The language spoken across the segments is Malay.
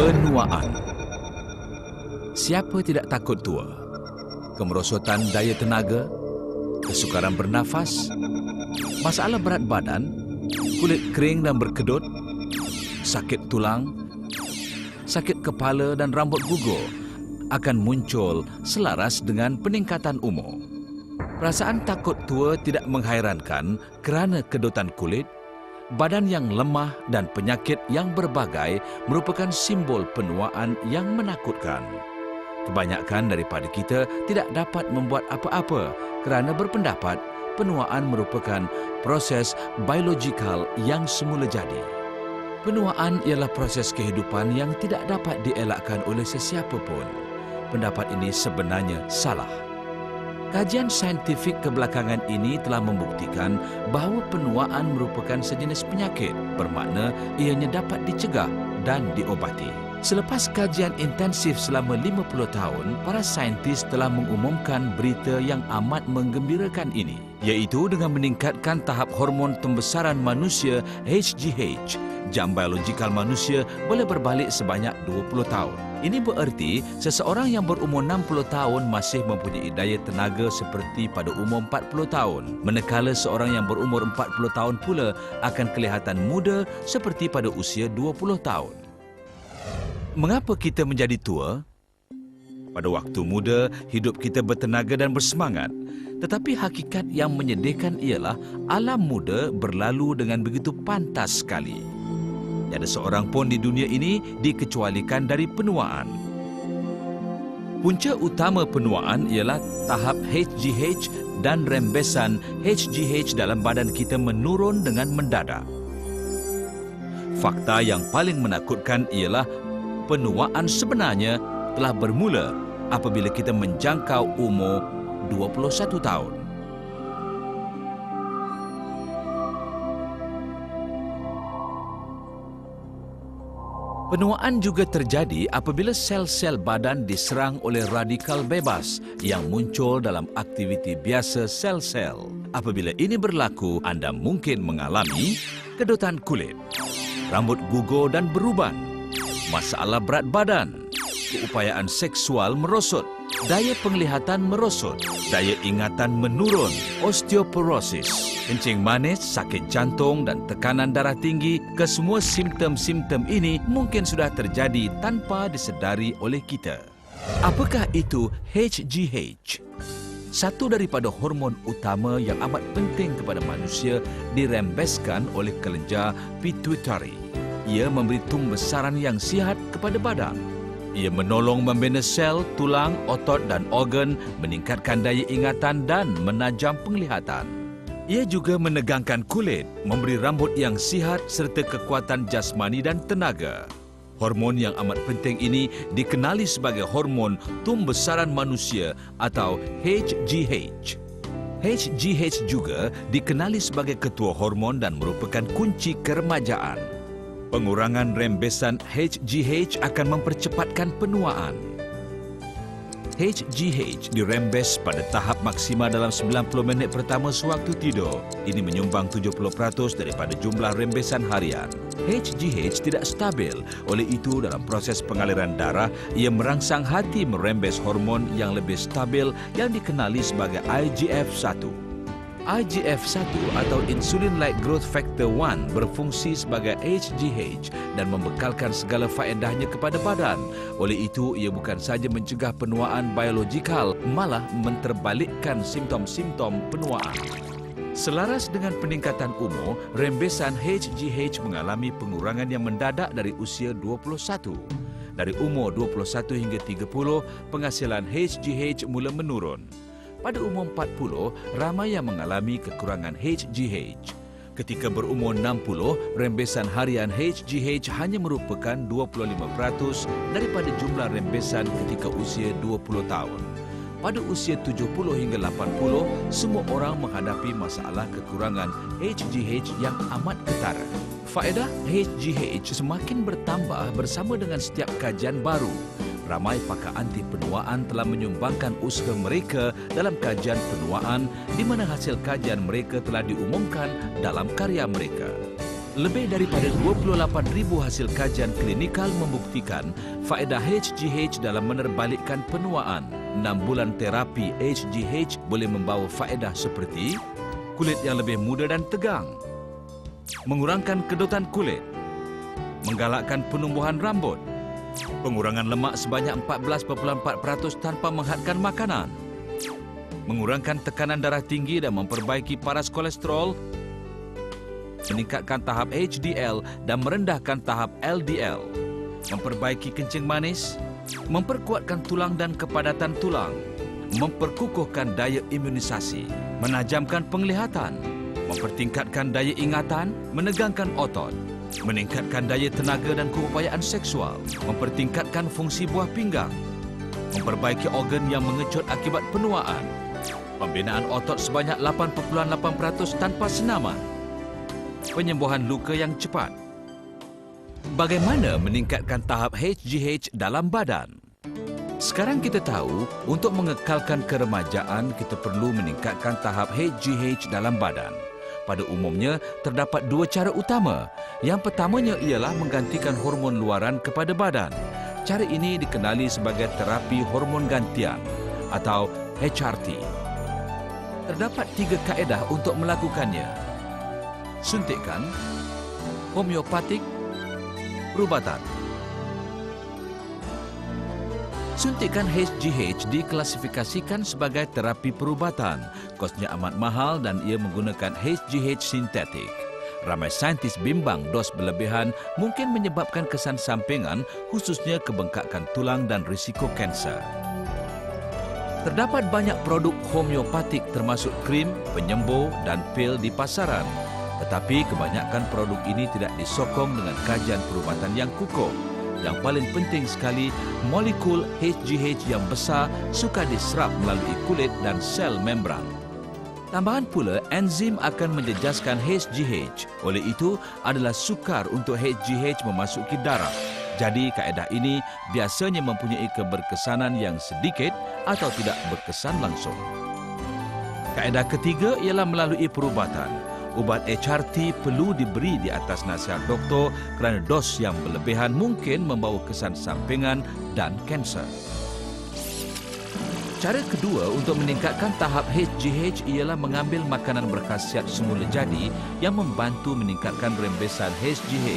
Penuaan. Siapa tidak takut tua? Kemerosotan daya tenaga, kesukaran bernafas, masalah berat badan, kulit kering dan berkedut, sakit tulang, sakit kepala dan rambut gugur akan muncul selaras dengan peningkatan umur. Perasaan takut tua tidak menghairankan kerana kedutan kulit, badan yang lemah dan penyakit yang berbagai merupakan simbol penuaan yang menakutkan. Kebanyakan daripada kita tidak dapat membuat apa-apa kerana berpendapat penuaan merupakan proses biologikal yang semula jadi. Penuaan ialah proses kehidupan yang tidak dapat dielakkan oleh sesiapa pun. Pendapat ini sebenarnya salah. Kajian saintifik kebelakangan ini telah membuktikan bahawa penuaan merupakan sejenis penyakit, bermakna ianya dapat dicegah dan diobati. Selepas kajian intensif selama 50 tahun, para saintis telah mengumumkan berita yang amat menggembirakan ini, iaitu dengan meningkatkan tahap hormon pembesaran manusia HGH, jam biologikal manusia boleh berbalik sebanyak 20 tahun. Ini bererti seseorang yang berumur 60 tahun masih mempunyai daya tenaga seperti pada umur 40 tahun. Manakala seorang yang berumur 40 tahun pula akan kelihatan muda seperti pada usia 20 tahun. Mengapa kita menjadi tua? Pada waktu muda, hidup kita bertenaga dan bersemangat. Tetapi hakikat yang menyedihkan ialah alam muda berlalu dengan begitu pantas sekali. Tiada seorang pun di dunia ini dikecualikan dari penuaan. Punca utama penuaan ialah tahap HGH dan rembesan HGH dalam badan kita menurun dengan mendadak. Fakta yang paling menakutkan ialah penuaan sebenarnya telah bermula apabila kita menjangkau umur 21 tahun. Penuaan juga terjadi apabila sel-sel badan diserang oleh radikal bebas yang muncul dalam aktiviti biasa sel-sel. Apabila ini berlaku, anda mungkin mengalami kedutan kulit, rambut gugur dan beruban, masalah berat badan, keupayaan seksual merosot, daya penglihatan merosot, daya ingatan menurun, osteoporosis, kencing manis, sakit jantung dan tekanan darah tinggi. Kesemua simptom-simptom ini mungkin sudah terjadi tanpa disedari oleh kita. Apakah itu HGH? Satu daripada hormon utama yang amat penting kepada manusia dirembeskan oleh kelenjar pituitari. Ia memberi tumbesaran yang sihat kepada badan. Ia menolong membina sel, tulang, otot dan organ, meningkatkan daya ingatan dan menajam penglihatan. Ia juga menegangkan kulit, memberi rambut yang sihat serta kekuatan jasmani dan tenaga. Hormon yang amat penting ini dikenali sebagai hormon tumbesaran manusia atau HGH. HGH juga dikenali sebagai ketua hormon dan merupakan kunci keremajaan. Pengurangan rembesan HGH akan mempercepatkan penuaan. HGH dirembes pada tahap maksima dalam 90 minit pertama sewaktu tidur. Ini menyumbang 70% daripada jumlah rembesan harian. HGH tidak stabil, oleh itu dalam proses pengaliran darah, ia merangsang hati merembes hormon yang lebih stabil yang dikenali sebagai IGF-1. IGF-1 atau Insulin-like Growth Factor 1 berfungsi sebagai HGH dan membekalkan segala faedahnya kepada badan. Oleh itu, ia bukan sahaja mencegah penuaan biologikal, malah menterbalikkan simptom-simptom penuaan. Selaras dengan peningkatan umur, rembesan HGH mengalami pengurangan yang mendadak dari usia 21. Dari umur 21 hingga 30, penghasilan HGH mula menurun. Pada umur 40, ramai yang mengalami kekurangan HGH. Ketika berumur 60, rembesan harian HGH hanya merupakan 25% daripada jumlah rembesan ketika usia 20 tahun. Pada usia 70 hingga 80, semua orang menghadapi masalah kekurangan HGH yang amat ketara. Faedah HGH semakin bertambah bersama dengan setiap kajian baru. Ramai pakar anti penuaan telah menyumbangkan usaha mereka dalam kajian penuaan di mana hasil kajian mereka telah diumumkan dalam karya mereka. Lebih daripada 28,000 hasil kajian klinikal membuktikan faedah HGH dalam menerbalikkan penuaan. 6 bulan terapi HGH boleh membawa faedah seperti kulit yang lebih muda dan tegang, mengurangkan kedotan kulit, menggalakkan penumbuhan rambut, pengurangan lemak sebanyak 14.4% tanpa menghadkan makanan, mengurangkan tekanan darah tinggi dan memperbaiki paras kolesterol, meningkatkan tahap HDL dan merendahkan tahap LDL, memperbaiki kencing manis, memperkuatkan tulang dan kepadatan tulang, memperkukuhkan daya imunisasi, menajamkan penglihatan, mempertingkatkan daya ingatan, menegangkan otot, meningkatkan daya tenaga dan keupayaan seksual, mempertingkatkan fungsi buah pinggang, memperbaiki organ yang mengecut akibat penuaan, pembinaan otot sebanyak 8.8% tanpa senaman, penyembuhan luka yang cepat. Bagaimana meningkatkan tahap HGH dalam badan? Sekarang kita tahu, untuk mengekalkan keremajaan, kita perlu meningkatkan tahap HGH dalam badan. Pada umumnya, terdapat 2 cara utama. Yang pertamanya ialah menggantikan hormon luaran kepada badan. Cara ini dikenali sebagai terapi hormon gantian atau HRT. Terdapat 3 kaedah untuk melakukannya. Suntikan, homeopatik, perubatan. Suntikan HGH diklasifikasikan sebagai terapi perubatan. Kosnya amat mahal dan ia menggunakan HGH sintetik. Ramai saintis bimbang dos berlebihan mungkin menyebabkan kesan sampingan, khususnya kebengkakan tulang dan risiko kanser. Terdapat banyak produk homeopatik termasuk krim, penyembuh dan pil di pasaran. Tetapi kebanyakan produk ini tidak disokong dengan kajian perubatan yang kukuh. Yang paling penting sekali, molekul HGH yang besar suka diserap melalui kulit dan sel membran. Tambahan pula, enzim akan menjejaskan HGH. Oleh itu, adalah sukar untuk HGH memasuki darah. Jadi, kaedah ini biasanya mempunyai keberkesanan yang sedikit atau tidak berkesan langsung. Kaedah ketiga ialah melalui perubatan. Ubat HRT perlu diberi di atas nasihat doktor kerana dos yang berlebihan mungkin membawa kesan sampingan dan kanser. Cara kedua untuk meningkatkan tahap HGH ialah mengambil makanan berkhasiat semula jadi yang membantu meningkatkan rembesan HGH.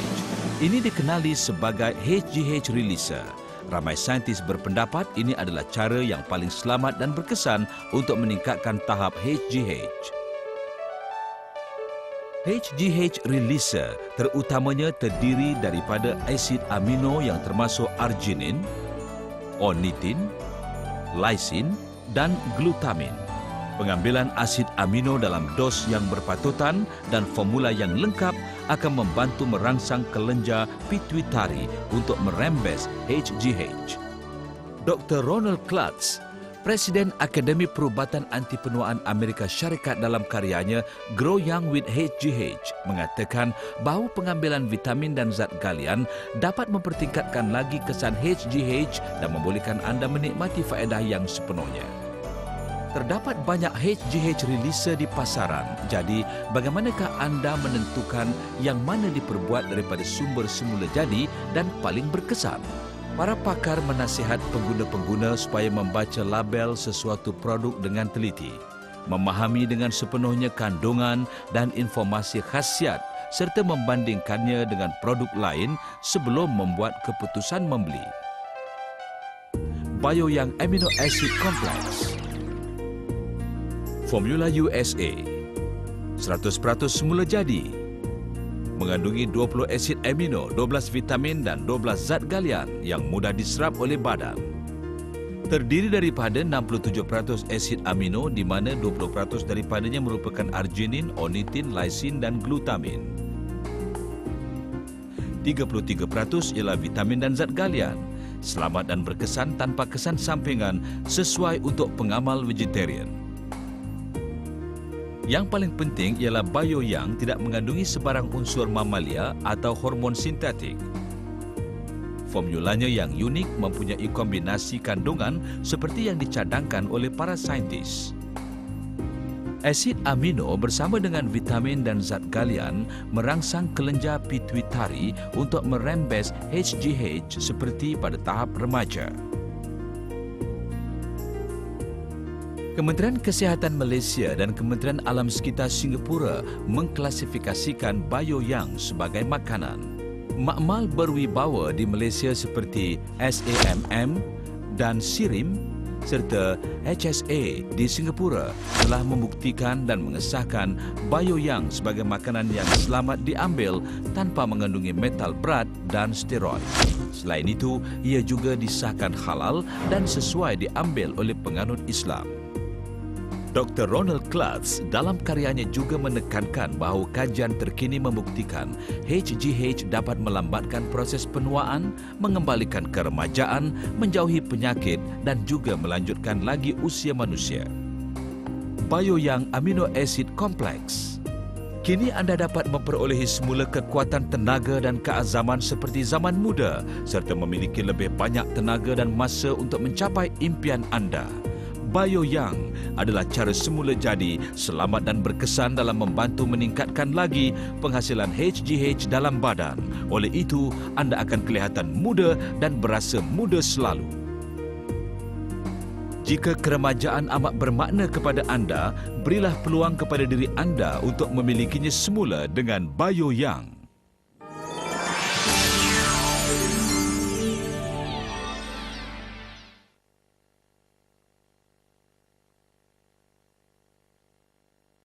Ini dikenali sebagai HGH releaser. Ramai saintis berpendapat ini adalah cara yang paling selamat dan berkesan untuk meningkatkan tahap HGH. HGH releaser terutamanya terdiri daripada asid amino yang termasuk arginin, ornitin, lysin dan glutamin. Pengambilan asid amino dalam dos yang berpatutan dan formula yang lengkap akan membantu merangsang kelenjar pituitari untuk merembes HGH. Dr. Ronald Klutz, Presiden Akademi Perubatan Anti Penuaan Amerika Syarikat dalam karyanya Grow Young with HGH mengatakan bahawa pengambilan vitamin dan zat galian dapat mempertingkatkan lagi kesan HGH dan membolehkan anda menikmati faedah yang sepenuhnya. Terdapat banyak HGH releaser di pasaran, jadi bagaimanakah anda menentukan yang mana diperbuat daripada sumber semula jadi dan paling berkesan? Para pakar menasihat pengguna-pengguna supaya membaca label sesuatu produk dengan teliti, memahami dengan sepenuhnya kandungan dan informasi khasiat serta membandingkannya dengan produk lain sebelum membuat keputusan membeli. Bio-Yang Amino Acid Complex, Formula USA, 100% semula jadi, mengandungi 20 asid amino, 12 vitamin dan 12 zat galian yang mudah diserap oleh badan. Terdiri daripada 67% asid amino di mana 20% daripadanya merupakan arginin, ornitin, lysin dan glutamin. 33% ialah vitamin dan zat galian. Selamat dan berkesan tanpa kesan sampingan sesuai untuk pengamal vegetarian. Yang paling penting ialah Bio-Yang tidak mengandungi sebarang unsur mamalia atau hormon sintetik. Formulanya yang unik mempunyai kombinasi kandungan seperti yang dicadangkan oleh para saintis. Asid amino bersama dengan vitamin dan zat galian merangsang kelenjar pituitari untuk merembes HGH seperti pada tahap remaja. Kementerian Kesihatan Malaysia dan Kementerian Alam Sekitar Singapura mengklasifikasikan Bioyang sebagai makanan. Makmal berwibawa di Malaysia seperti SAMM dan SIRIM serta HSA di Singapura telah membuktikan dan mengesahkan Bioyang sebagai makanan yang selamat diambil tanpa mengandungi metal berat dan steroid. Selain itu, ia juga disahkan halal dan sesuai diambil oleh penganut Islam. Dr. Ronald Klutz dalam karyanya juga menekankan bahawa kajian terkini membuktikan HGH dapat melambatkan proses penuaan, mengembalikan keremajaan, menjauhi penyakit dan juga melanjutkan lagi usia manusia. Bioyang Amino Acid Complex. Kini anda dapat memperolehi semula kekuatan tenaga dan keazaman seperti zaman muda serta memiliki lebih banyak tenaga dan masa untuk mencapai impian anda. Bioyang adalah cara semula jadi, selamat dan berkesan dalam membantu meningkatkan lagi penghasilan HGH dalam badan. Oleh itu, anda akan kelihatan muda dan berasa muda selalu. Jika keremajaan amat bermakna kepada anda, berilah peluang kepada diri anda untuk memilikinya semula dengan Bioyang.